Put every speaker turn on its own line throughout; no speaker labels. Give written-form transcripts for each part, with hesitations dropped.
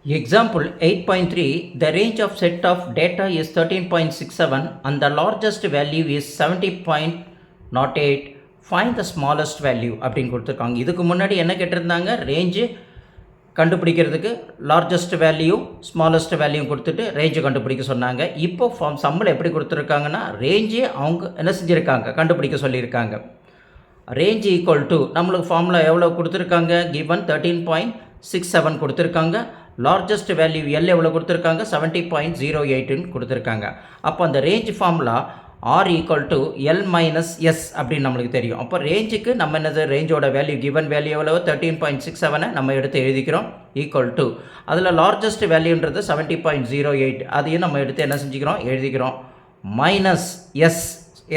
Example 8.3, the range of set of data is 13.67 and the largest value is 70.08. Find the smallest value அப்படின்னு கொடுத்துருக்காங்க. இதுக்கு முன்னாடி என்ன கேட்டிருந்தாங்க, ரேஞ்சு கண்டுபிடிக்கிறதுக்கு லார்ஜஸ்ட் வேல்யூ ஸ்மாலஸ்ட் வேல்யூ கொடுத்துட்டு ரேஞ்சு கண்டுபிடிக்க சொன்னாங்க. இப்போ சம்மில் எப்படி கொடுத்துருக்காங்கன்னா, ரேஞ்சு அவங்க என்ன செஞ்சுருக்காங்க, கண்டுபிடிக்க சொல்லியிருக்காங்க. ரேஞ்ச் ஈக்குவல் டு நம்மளுக்கு ஃபார்முலா எவ்வளோ கொடுத்துருக்காங்க, கிவன் 13.67 கொடுத்துருக்காங்க. லார்ஜஸ்ட் வேல்யூ எல் எவ்வளோ கொடுத்துருக்காங்க, 70.08ன்னு கொடுத்துருக்காங்க. அப்போ அந்த range formula R equal to L minus S அப்படின்னு நம்மளுக்கு தெரியும். அப்போ ரேஞ்சுக்கு நம்ம என்னது, ரேஞ்சோட வேல்யூ கிவன் வேல்யூ எவ்வளோ 13.67 நம்ம எடுத்து எழுதிக்கிறோம். ஈக்குவல் டு அதில் லார்ஜஸ்ட் வேல்யூன்றது 70.08, அதையும் நம்ம எடுத்து என்ன செஞ்சுக்கிறோம், எழுதிக்கிறோம். மைனஸ் எஸ்,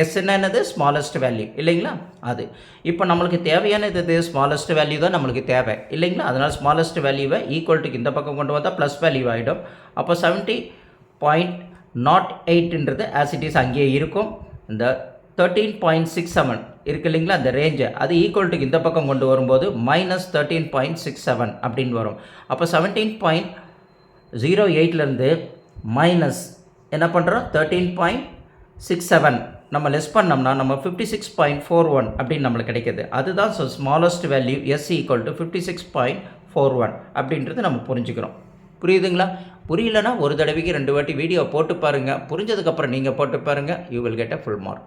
எஸ் என்னது, ஸ்மாலஸ்ட் வேல்யூ இல்லைங்களா அது. இப்போ நம்மளுக்கு தேவையானது இது ஸ்மாலஸ்ட் வேல்யூ தான் நம்மளுக்கு தேவை இல்லைங்களா. அதனால் ஸ்மாலஸ்ட் வேல்யூவை ஈக்குவல்ட்டுக்கு இந்த பக்கம் கொண்டு வந்தால் ப்ளஸ் வேல்யூ ஆகிடும். அப்போ 70.08ன்றது ஆஸ் இட் இஸ் அங்கேயே இருக்கும். இந்த 13.67 இருக்கு இல்லைங்களா, அந்த ரேஞ்சை அது ஈக்குவல்ட்டுக்கு இந்த பக்கம் கொண்டு வரும்போது மைனஸ் 13.67 அப்படின்னு வரும். அப்போ 17.08லேருந்து மைனஸ் என்ன பண்ணுறோம், 13.67 நம்ம லெஸ் பண்ணோம்னா நம்ம 56.41 அப்படின்னு நம்மளுக்கு கிடைக்கிது. அதுதான் smallest value S equal to 56.41 அப்படின்றது நம்ம புரிஞ்சுக்கிறோம். புரியுதுங்களா? புரியலன்னா ஒரு தடவைக்கு 2 வாட்டி வீடியோ போட்டு பாருங்கள். புரிஞ்சதுக்கப்புறம் நீங்கள் போட்டு பாருங்கள். You will get a full mark.